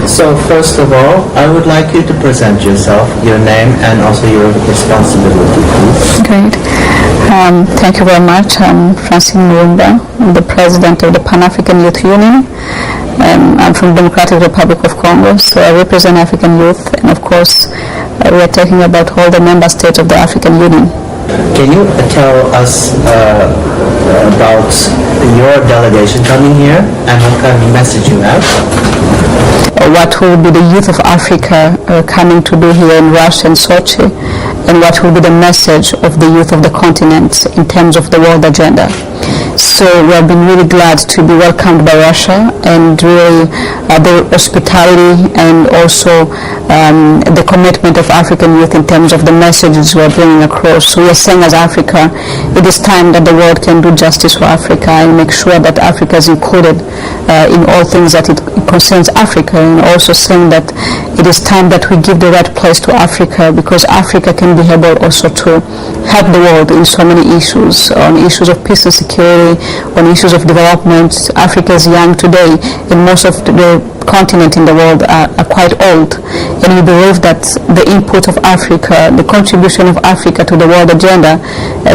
So first of all, I would like you to present yourself, your name, and also your responsibility, please. Great. Thank you very much. I'm Francine Muyumba. I'm the president of the Pan-African Youth Union. I'm from the Democratic Republic of Congo, so I represent African youth, and of course, we are talking about all the member states of the African Union. Can you tell us about your delegation coming here and what kind of message you have? What will be the youth of Africa coming to do here in Russia and Sochi, and what will be the message of the youth of the continent in terms of the world agenda. So we have been really glad to be welcomed by Russia, and really the hospitality and also the commitment of African youth in terms of the messages we are bringing across. So we are saying as Africa, it is time that the world can do justice for Africa and make sure that Africa is included in all things that it concerns Africa, and also saying that it is time that we give the right place to Africa, because Africa can be able also to help the world in so many issues, on issues of peace and security, on issues of development. Africa is young today, and most of the continent in the world are quite old, and we believe that the input of Africa, the contribution of Africa to the world agenda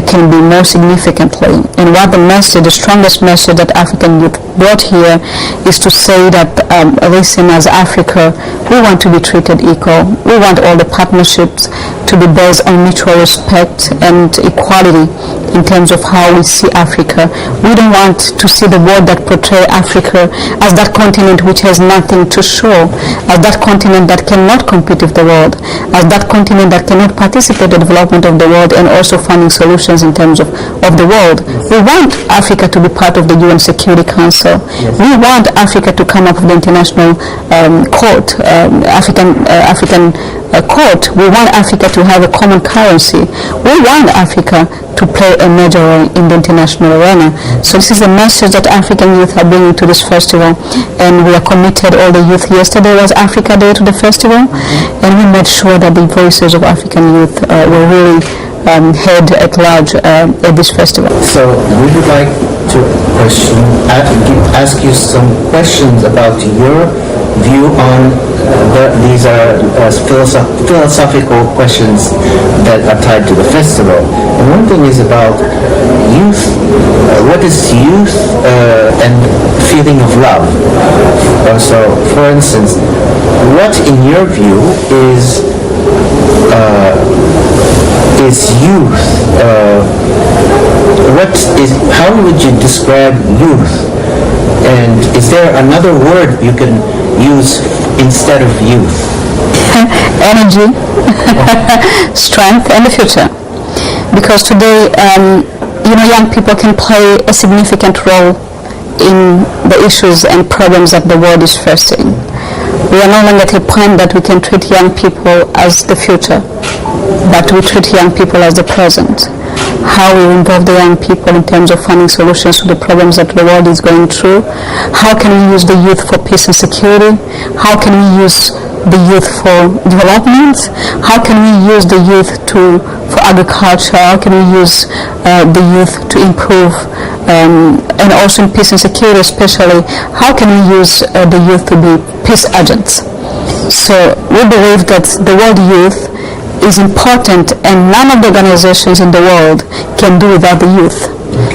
can be more significantly. And what the message, the strongest message that African youth brought here is to say that listen, as Africa, we want to be treated equal. We want all the partnerships to be based on mutual respect and equality in terms of how we see Africa. We don't want to see the world that portray Africa as that continent which has nothing to show, as that continent that cannot compete with the world, as that continent that cannot participate in the development of the world and also finding solutions in terms of the world. We want Africa to be part of the UN Security Council. We want Africa to come up with the international court, African court. We want Africa to have a common currency. We want Africa to play a major role in the international arena. So this is the message that African youth are bringing to this festival, and we are committed. All the youth, yesterday was Africa Day to the festival, and we made sure that the voices of African youth were really heard at large at this festival. So we would like to ask you some questions about your view on these are philosophical questions that are tied to the festival. And one thing is about youth. What is youth and feeling of love? So, for instance, what in your view is youth? How would you describe youth? And is there another word you can use instead of youth? Energy, strength, and the future. Because today, young people can play a significant role in the issues and problems that the world is facing. We are no longer at a point that we can treat young people as the future, but we treat young people as the present. How we involve the young people in terms of finding solutions to the problems that the world is going through. How can we use the youth for peace and security? How can we use the youth for development? How can we use the youth for agriculture? How can we use the youth to improve and also in peace and security especially? How can we use the youth to be peace agents? So we believe that the world youth is important, and none of the organizations in the world can do without the youth.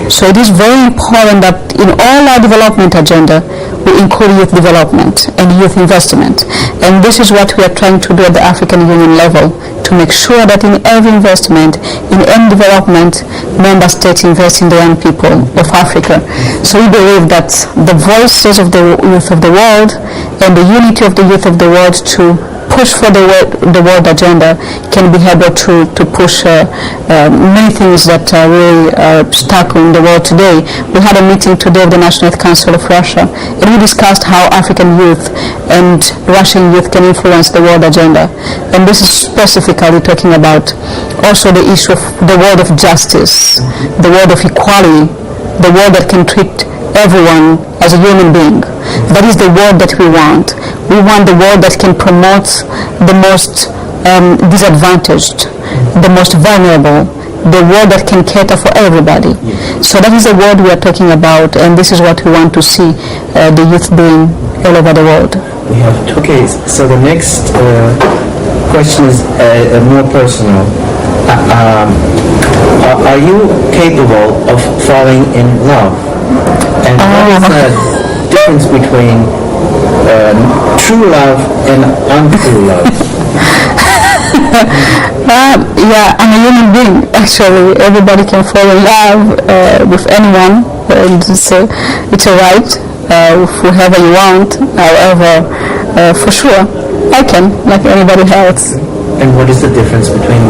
So it is very important that in all our development agenda, we include youth development and youth investment. And this is what we are trying to do at the African Union level, to make sure that in every investment, in any development, member states invest in the young people of Africa. So we believe that the voices of the youth of the world and the unity of the youth of the world to push for the world agenda can be able to push many things that are really stuck in the world today. We had a meeting today of the National Youth Council of Russia, and we discussed how African youth and Russian youth can influence the world agenda. And this is specifically talking about also the issue of the world of justice, the world of equality, the world that can treat everyone as a human being. That is the world that we want. We want the world that can promote the most disadvantaged, the most vulnerable, the world that can cater for everybody. So that is the world we are talking about, and this is what we want to see the youth doing all over the world. We have two. Okay, so the next question is more personal. Are you capable of falling in love? And what is the difference between true love and untrue love? Yeah, I'm a human being. Actually, everybody can fall in love with anyone, and it's a right with whoever you want. However, for sure, I can, like anybody else. And what is the difference between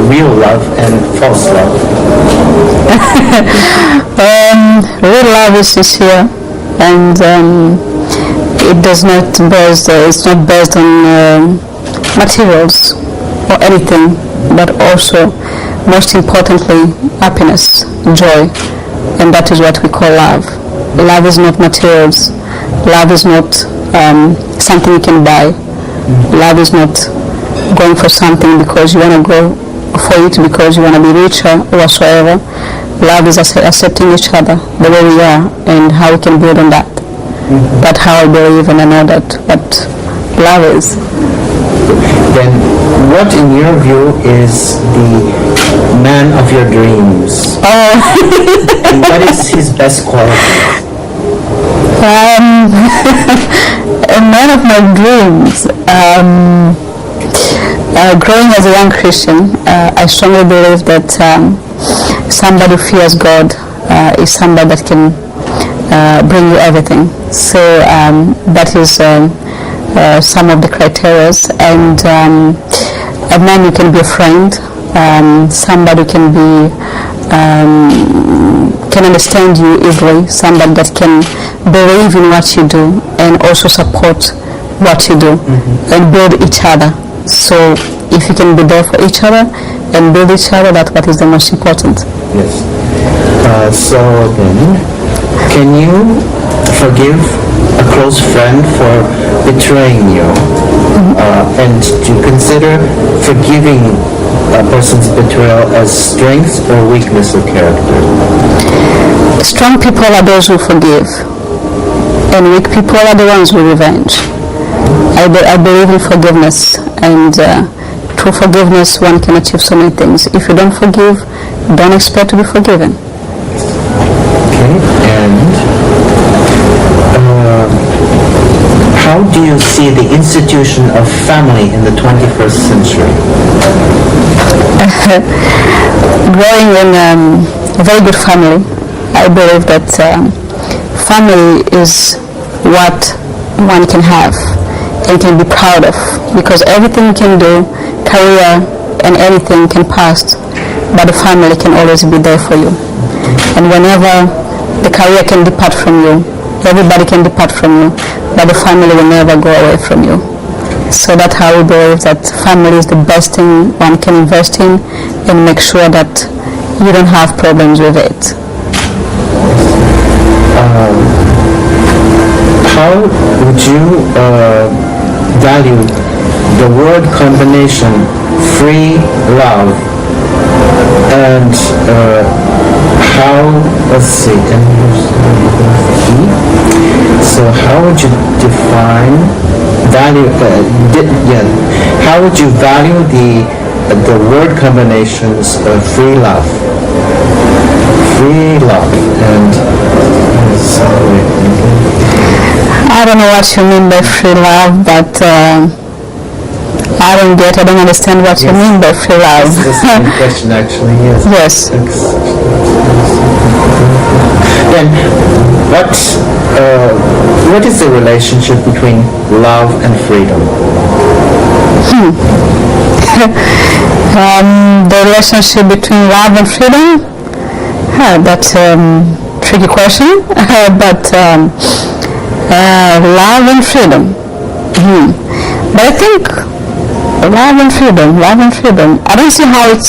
real love and false love? Real love is sincere, and it does not based. It's not based on materials or anything, but also, most importantly, happiness, joy, and that is what we call love. Love is not materials. Love is not something you can buy. Love is not going for something because you want to go for it because you want to be richer or whatsoever. Love is accepting each other the way we are and how we can build on that. That's how I believe and I know that what love is. Then what in your view is the man of your dreams? And what is his best quality? A man of my dreams. Growing as a young Christian, I strongly believe that somebody who fears God is somebody that can bring you everything. So that is some of the criteria. And a man who can be a friend, somebody who can be can understand you easily, somebody that can believe in what you do and also support what you do and build each other. So if you can be there for each other and build each other, that's what is the most important. Yes. So then, can you forgive a close friend for betraying you? And do you consider forgiving a person's betrayal as strength or weakness of character? Strong people are those who forgive, and weak people are the ones who revenge. I believe in forgiveness, and through forgiveness one can achieve so many things. If you don't forgive, don't expect to be forgiven. Okay, and how do you see the institution of family in the 21st century? Growing in a very good family, I believe that family is what one can have and can be proud of, because everything you can do, career and anything can pass, but the family can always be there for you. And whenever the career can depart from you, everybody can depart from you, but the family will never go away from you. So that's how we believe that family is the best thing one can invest in and make sure that you don't have problems with it. How would you value the word combination free love and so how would you define how would you value the word combinations of free love and I don't know what you mean by free love, but I don't understand what you mean by free love. That's the same question actually, yes. Yes. Then what is the relationship between love and freedom? The relationship between love and freedom? That's a tricky question, but love and freedom. But I think love and freedom. I don't see how it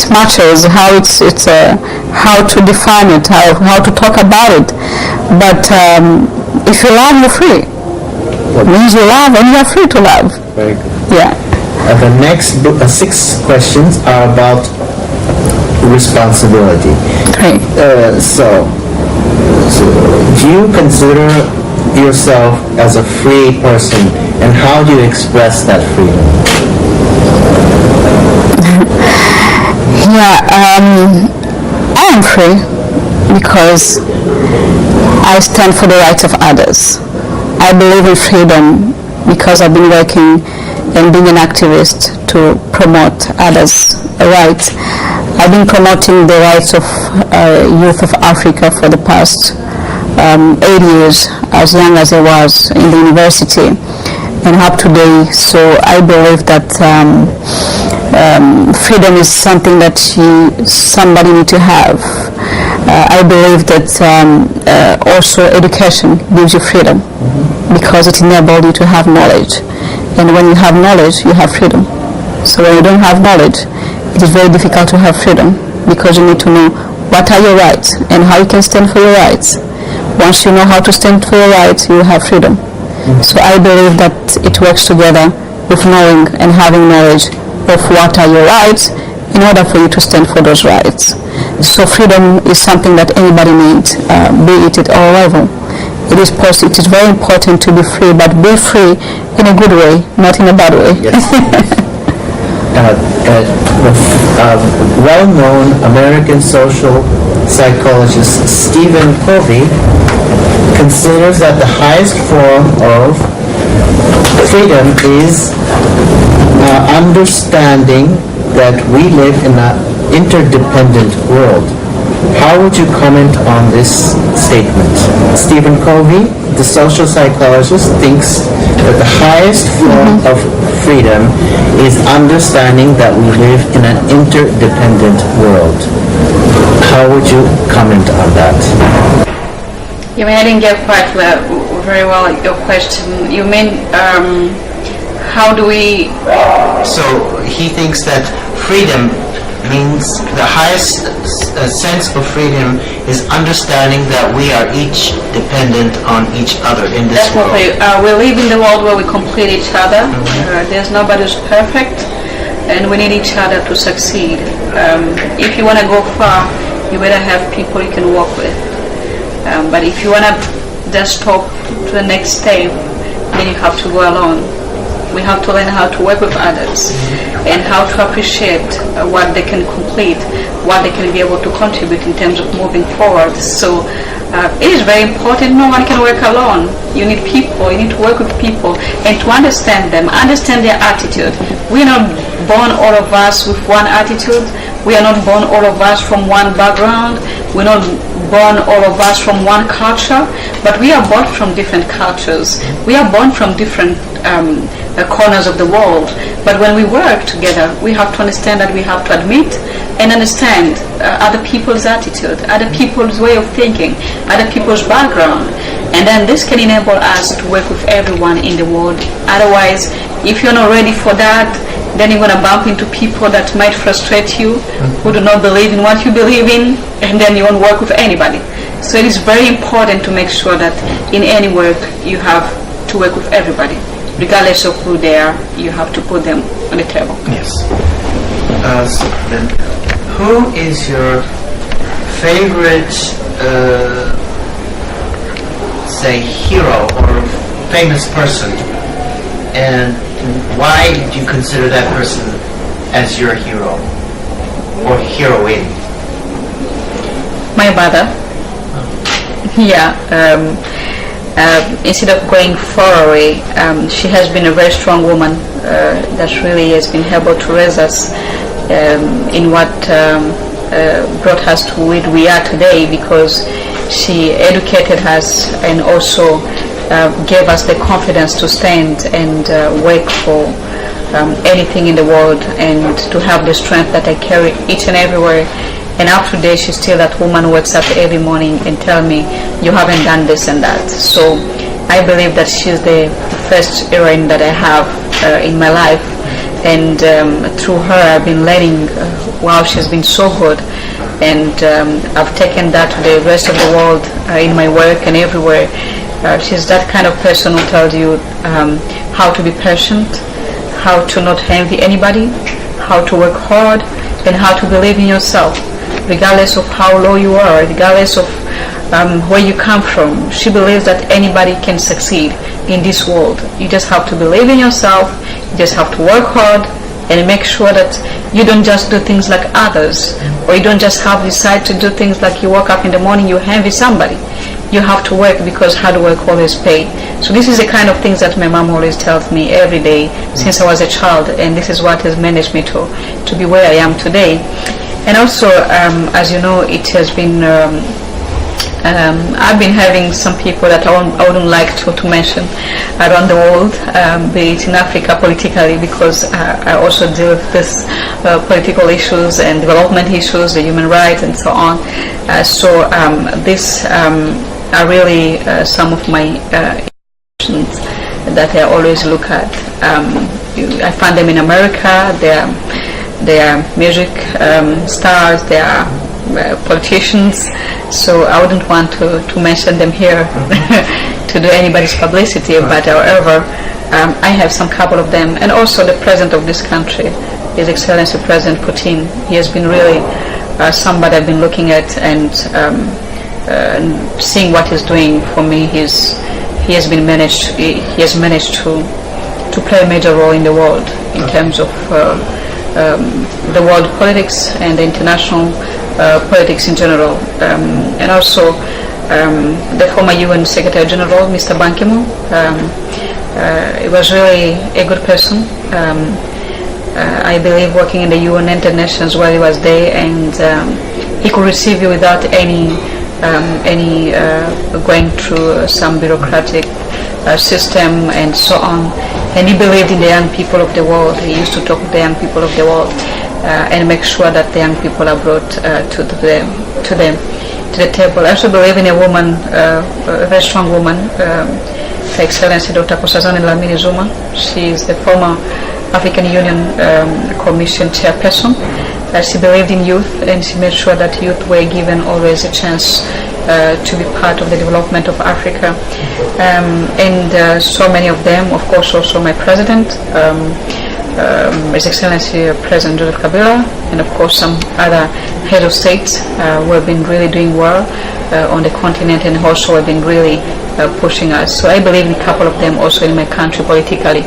matches, how it's how to define it, how to talk about it. But if you love, you're free. It means you love and you're free to love. Very good. Yeah. The next 6 questions are about responsibility. Great. So do you consider yourself as a free person, and how do you express that freedom? I am free because I stand for the rights of others. I believe in freedom because I've been working and being an activist to promote others' rights. I've been promoting the rights of youth of Africa for the past 8 years, as young as I was in the university and up to today. So I believe that freedom is something that somebody needs to have. I believe that also education gives you freedom because it enables you to have knowledge. And when you have knowledge, you have freedom. So when you don't have knowledge, it is very difficult to have freedom because you need to know what are your rights and how you can stand for your rights. Once you know how to stand for your rights, you will have freedom. So I believe that it works together with knowing and having knowledge of what are your rights in order for you to stand for those rights. So freedom is something that anybody needs, be it at all level. It is very important to be free, but be free in a good way, not in a bad way. Yes. Well-known American social psychologist Stephen Covey considers that the highest form of freedom is understanding that we live in an interdependent world. How would you comment on this statement? Stephen Covey, the social psychologist, thinks that the highest form of freedom is understanding that we live in an interdependent world. How would you comment on that? You mean I didn't get quite very well your question. You mean how do we... So he thinks that freedom means the highest sense of freedom is understanding that we are each dependent on each other in this world. We live in the world where we complete each other. There's nobody who's perfect, and we need each other to succeed. If you want to go far, you better have people you can work with. But if you want to just stop to the next step, then you have to go alone. We have to learn how to work with others and how to appreciate what they can complete, what they can be able to contribute in terms of moving forward. So it is very important. No one can work alone. You need people. You need to work with people and to understand them, understand their attitude. We are not born all of us with one attitude. We are not born all of us from one background. We're not born all of us from one culture, but we are born from different cultures. We are born from different corners of the world. But when we work together, we have to understand that we have to admit and understand other people's attitude, other people's way of thinking, other people's background. And then this can enable us to work with everyone in the world. Otherwise, if you're not ready for that, then you're going to bump into people that might frustrate you, who do not believe in what you believe in, and then you won't work with anybody. So it is very important to make sure that in any work you have to work with everybody. Regardless of who they are, you have to put them on the table. Yes. So then, who is your favorite, say, hero or famous person, and why do you consider that person as your hero or heroine? My mother. Yeah. Instead of going far away, she has been a very strong woman that really has been able to raise us in what brought us to where we are today, because she educated us and also gave us the confidence to stand and work for anything in the world, and to have the strength that I carry each and everywhere. And up to date, she's still that woman who wakes up every morning and tell me, you haven't done this and that. So I believe that she's the first heroine that I have in my life. And through her, I've been learning, wow, she's been so good. And I've taken that to the rest of the world in my work and everywhere. She's that kind of person who tells you how to be patient, how to not envy anybody, how to work hard, and how to believe in yourself, regardless of how low you are, regardless of where you come from. She believes that anybody can succeed in this world. You just have to believe in yourself, you just have to work hard, and make sure that you don't just do things like others, or you don't just have decide to do things like you wake up in the morning, you envy somebody. You have to work because hard work always pays. So this is the kind of things that my mom always tells me every day since I was a child, and this is what has managed me to be where I am today. And also, as you know, it has been I've been having some people that I wouldn't like to mention around the world, be it in Africa politically, because I also deal with this political issues and development issues, the human rights and so on. So these are really some of my issues that I always look at. I find them in America. They are music stars. They are politicians, so I wouldn't want to mention them here to do anybody's publicity, but however, I have some couple of them, and also the president of this country, His Excellency President Putin. He has been really somebody I've been looking at and seeing what he's doing for me. He has managed to play a major role in the world in terms of the world politics and the international politics in general, and also the former UN Secretary General, Mr. Ban Ki-moon. He was really a good person. I believe working in the UN United Nations while he was there, and he could receive you without any going through some bureaucratic system and so on. And he believed in the young people of the world. He used to talk to the young people of the world and make sure that the young people are brought to the table. I also believe in a woman, a very strong woman, Her Excellency Dr. Nkosazana Dlamini Zuma. She is the former African Union Commission chairperson. She believed in youth, and she made sure that youth were given always a chance to be part of the development of Africa. And so many of them, of course, also my president, His Excellency President Joseph Kabila, and of course some other head of states who have been really doing well on the continent, and also have been really pushing us. So I believe in a couple of them also in my country politically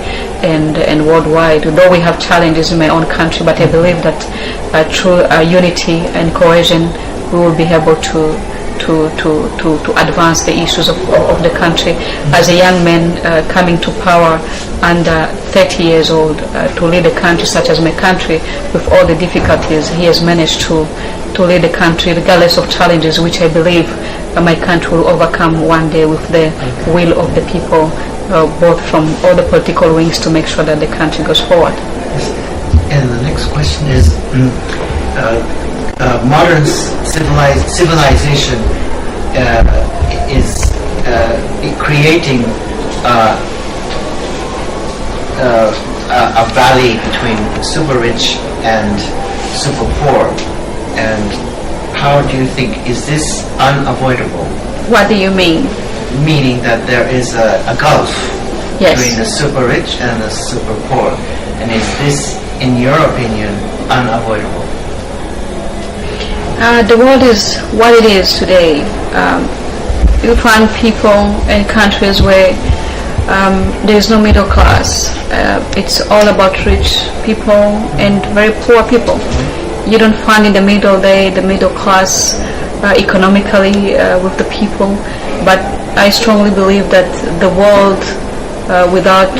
and worldwide. Though we have challenges in my own country, but I believe that through unity and cohesion we will be able to advance the issues of the country. As a young man coming to power under 30 years old to lead a country such as my country, with all the difficulties, he has managed to lead the country regardless of challenges, which I believe my country will overcome one day with the will of the people, both from all the political wings, to make sure that the country goes forward. And the next question is, modern civilization is creating a valley between super rich and super poor. And how do you think, is this unavoidable? What do you mean? Meaning that there is a gulf Yes. between the super rich and the super poor. And is this, in your opinion, unavoidable? The world is what it is today. You find people in countries where there is no middle class. It's all about rich people and very poor people. You don't find in the middle there the middle class economically with the people. But I strongly believe that the world without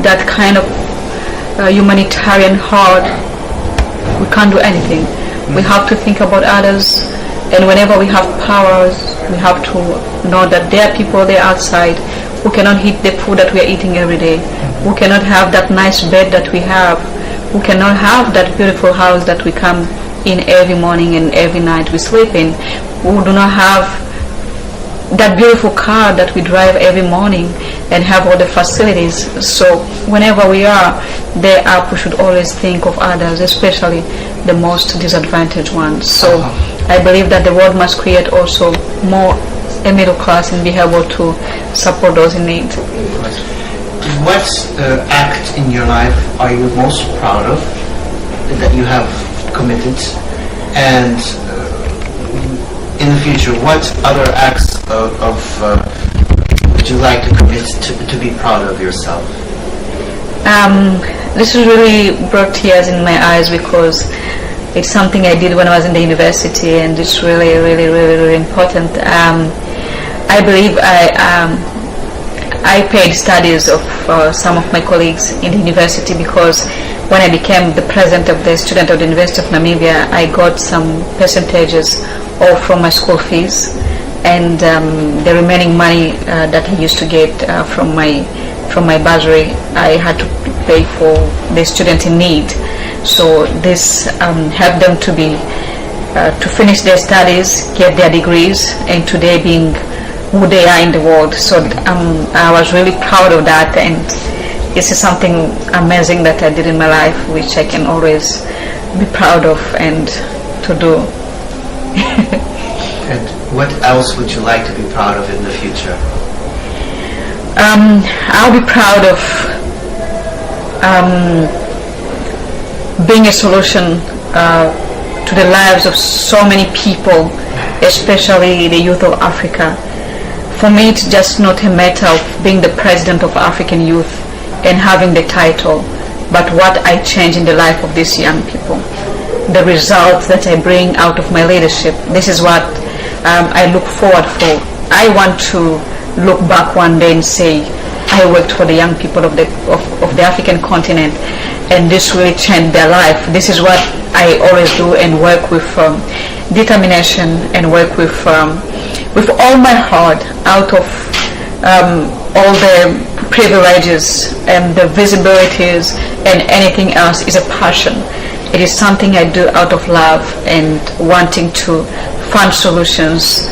that kind of humanitarian heart, we can't do anything. We have to think about others, and whenever we have powers, we have to know that there are people there outside who cannot eat the food that we are eating every day, who cannot have that nice bed that we have, who cannot have that beautiful house that we come in every morning and every night we sleep in, who do not have that beautiful car that we drive every morning and have all the facilities. So whenever we are there, we should always think of others, especially the most disadvantaged ones. So I believe that the world must create also more a middle class and be able to support those in need. What act in your life are you most proud of that you have committed, and in the future, what other acts would you like to commit to be proud of yourself? This really brought tears in my eyes because it's something I did when I was in the university, and it's really, really, really, really important. I believe I paid studies of some of my colleagues in the university, because when I became the president of the student of the University of Namibia, I got some percentages all from my school fees, and the remaining money that I used to get from my bursary, I had to pay for the students in need. So this helped them to finish their studies, get their degrees, and today being who they are in the world. So I was really proud of that, and this is something amazing that I did in my life, which I can always be proud of and to do. And what else would you like to be proud of in the future? I'll be proud of being a solution to the lives of so many people, especially the youth of Africa. For me, it's just not a matter of being the president of African youth and having the title, but what I change in the life of these young people. The results that I bring out of my leadership, this is what I look forward for. I want to look back one day and say, I worked for the young people of the African continent, and this really changed their life. This is what I always do, and work with determination, and work with all my heart, out of all the privileges and the visibilities and anything else. Is a passion. It is something I do out of love and wanting to find solutions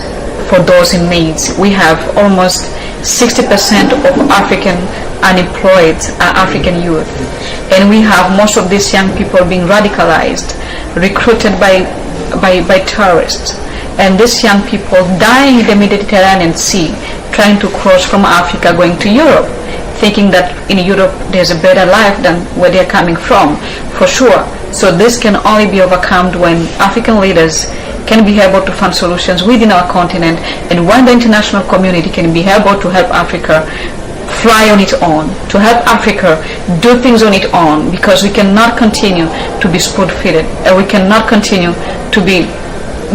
for those in need. We have almost 60% of African unemployed are African youth, and we have most of these young people being radicalized, recruited by terrorists, and these young people dying in the Mediterranean Sea, trying to cross from Africa going to Europe, thinking that in Europe there's a better life than where they're coming from, for sure. So this can only be overcome when African leaders can be able to find solutions within our continent, and when the international community can be able to help Africa fly on its own, to help Africa do things on its own, because we cannot continue to be spoon-fed, and we cannot continue to be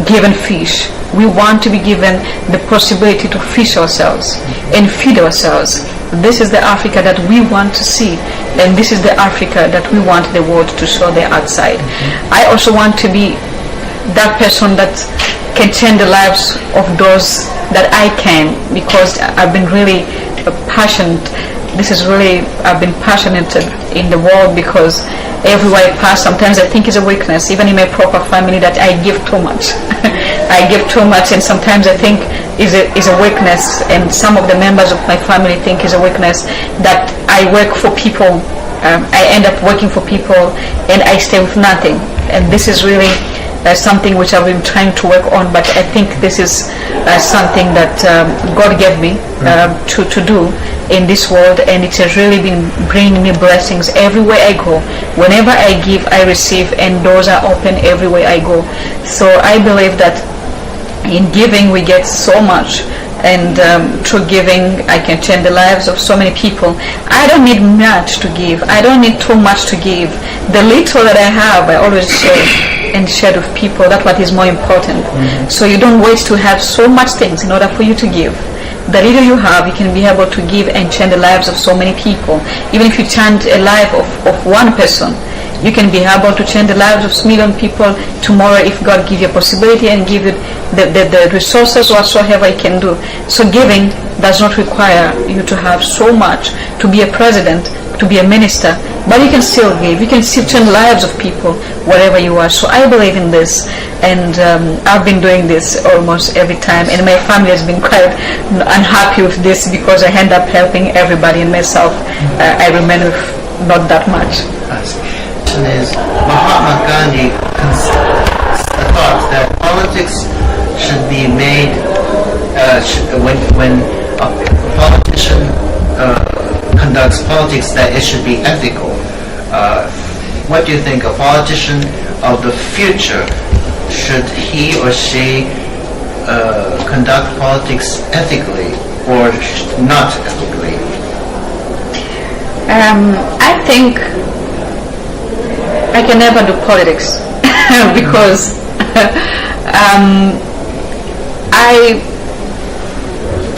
given fish. We want to be given the possibility to fish ourselves and feed ourselves. This is the Africa that we want to see, and this is the Africa that we want the world to show the outside. I also want to be that person that can change the lives of those that I can, because I've been really passionate. I've been passionate in the world, because everywhere I pass, sometimes I think it's a weakness, even in my proper family, that I give too much. I give too much, and sometimes I think is a weakness, and some of the members of my family think is a weakness, that I work for people. I end up working for people, and I stay with nothing. And this is really something which I've been trying to work on, but I think this is something that God gave me to do in this world, and it has really been bringing me blessings everywhere I go. Whenever I give, I receive, and doors are open everywhere I go. So I believe that in giving we get so much, and through giving I can change the lives of so many people. I don't need much to give. I don't need too much to give. The little that I have, I always share with people. That's what is more important. So you don't wait to have so much things in order for you to give. The little you have, you can be able to give and change the lives of so many people. Even if you change a life of one person, you can be able to change the lives of million people tomorrow, if God gives you a possibility and give you the resources whatsoever you can do. So giving does not require you to have so much to be a president, to be a minister, but you can still give. You can still change lives of people wherever you are. So I believe in this, and I've been doing this almost every time, and my family has been quite unhappy with this, because I end up helping everybody, and myself I remain with not that much. Is Mahatma Gandhi thought that politics should be made when a politician conducts politics, that it should be ethical. What do you think? A politician of the future, should he or she conduct politics ethically or not ethically? I think I can never do politics because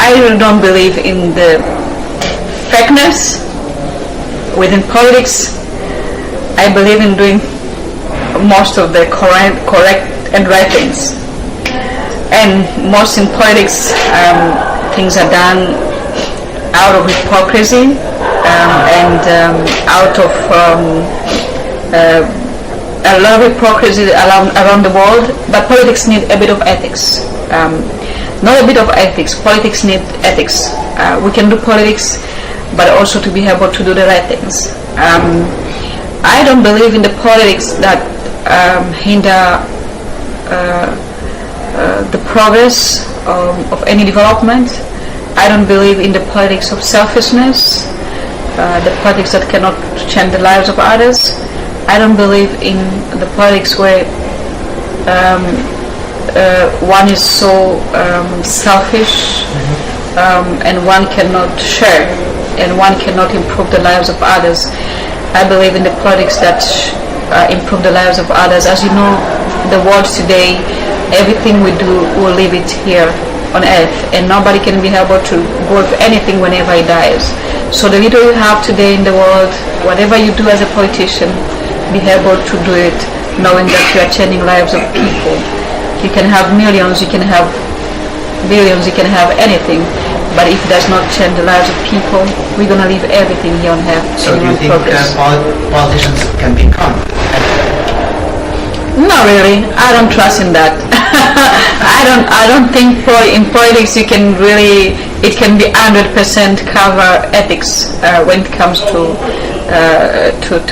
I really don't believe in the fairness within politics. I believe in doing most of the correct and right things. And most in politics, things are done out of hypocrisy and out of a lot of hypocrisy around the world. But politics need a bit of ethics. Not a bit of ethics. Politics need ethics. We can do politics, but also to be able to do the right things. I don't believe in the politics that hinder the progress of any development. I don't believe in the politics of selfishness, the politics that cannot change the lives of others. I don't believe in the politics where one is so selfish and one cannot share and one cannot improve the lives of others. I believe in the politics that improve the lives of others. As you know, the world today, everything we do, we'll leave it here on earth, and nobody can be able to go with anything whenever he dies. So the little you have today in the world, whatever you do as a politician, be able to do it knowing that you are changing lives of people. You can have millions, you can have billions, you can have anything, but if it does not change the lives of people, we're going to leave everything here on earth. So do you think politicians can become? Not really. I don't trust in that. I don't think in politics you can really, it can be 100% cover ethics when it comes to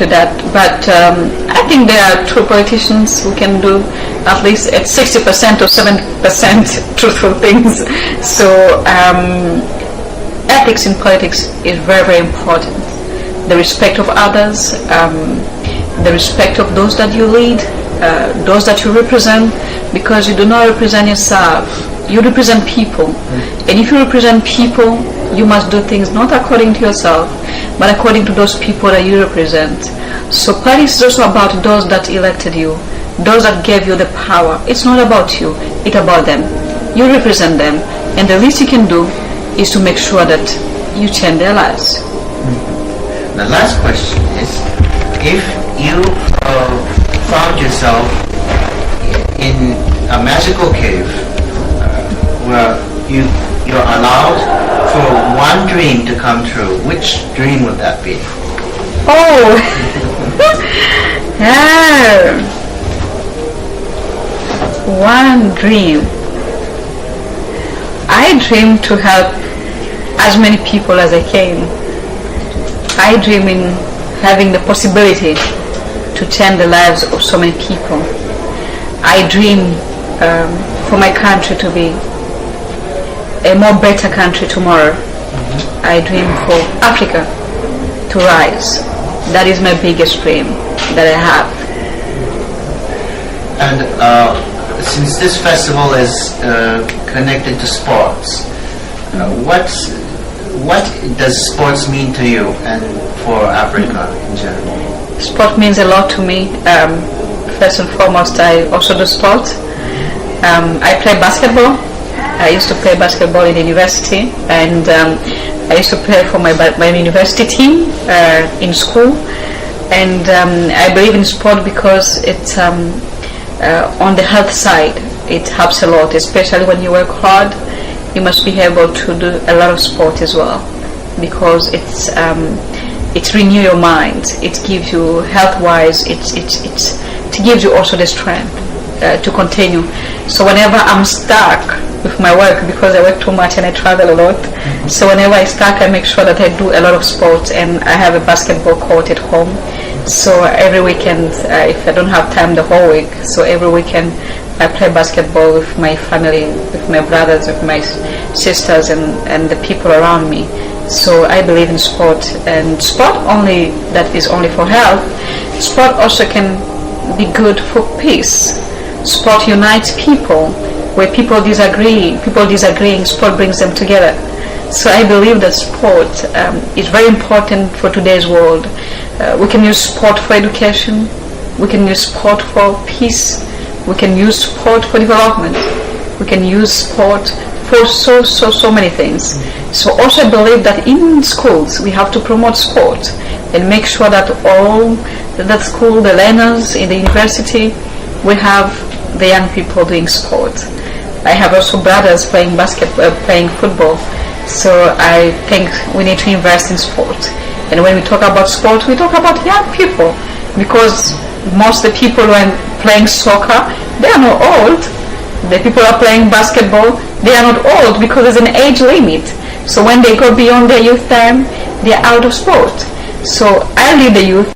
that. But I think there are true politicians who can do at least at 60% or 70% truthful things. So ethics in politics is very, very important. The respect of others, the respect of those that you lead, those that you represent, because you do not represent yourself, you represent people. And if you represent people, you must do things not according to yourself, but according to those people that you represent. So politics is also about those that elected you, those that gave you the power. It's not about you, it's about them. You represent them, and the least you can do is to make sure that you change their lives. The last question is, if you found yourself in a magical cave where you're allowed for one dream to come true, which dream would that be? Oh! One dream. I dream to help as many people as I can. I dream in having the possibility to change the lives of so many people. I dream for my country to be a more better country tomorrow. I dream for Africa to rise. That is my biggest dream that I have. And since this festival is connected to sports, what does sports mean to you and for Africa in general? Sport means a lot to me. First and foremost, I also do sport. I play basketball. I used to play basketball in university, and I used to play for my university team in school. And I believe in sport because it's on the health side. It helps a lot, especially when you work hard. You must be able to do a lot of sport as well, because it's renew your mind. It gives you health-wise. It gives you also the strength to continue. So whenever I'm stuck with my work, because I work too much and I travel a lot, so whenever I'm stuck, I make sure that I do a lot of sports, and I have a basketball court at home. So every weekend, if I don't have time the whole week, so every weekend I play basketball with my family, with my brothers, with my sisters, and the people around me. So I believe in sport, and sport only that is only for health. Sport also can be good for peace. Sport unites people. where people disagreeing, sport brings them together. So I believe that sport is very important for today's world. We can use sport for education, we can use sport for peace, we can use sport for development, we can use sport for so many things. So also I believe that in schools we have to promote sport and make sure that all that school, the learners in the university, we have the young people doing sport. I have also brothers playing basketball, playing football. So I think we need to invest in sport. And when we talk about sport, we talk about young people, because most of the people who are playing soccer, they are not old. The people who are playing basketball, they are not old, because there's an age limit. So when they go beyond their youth time, they are out of sport. So I lead the youth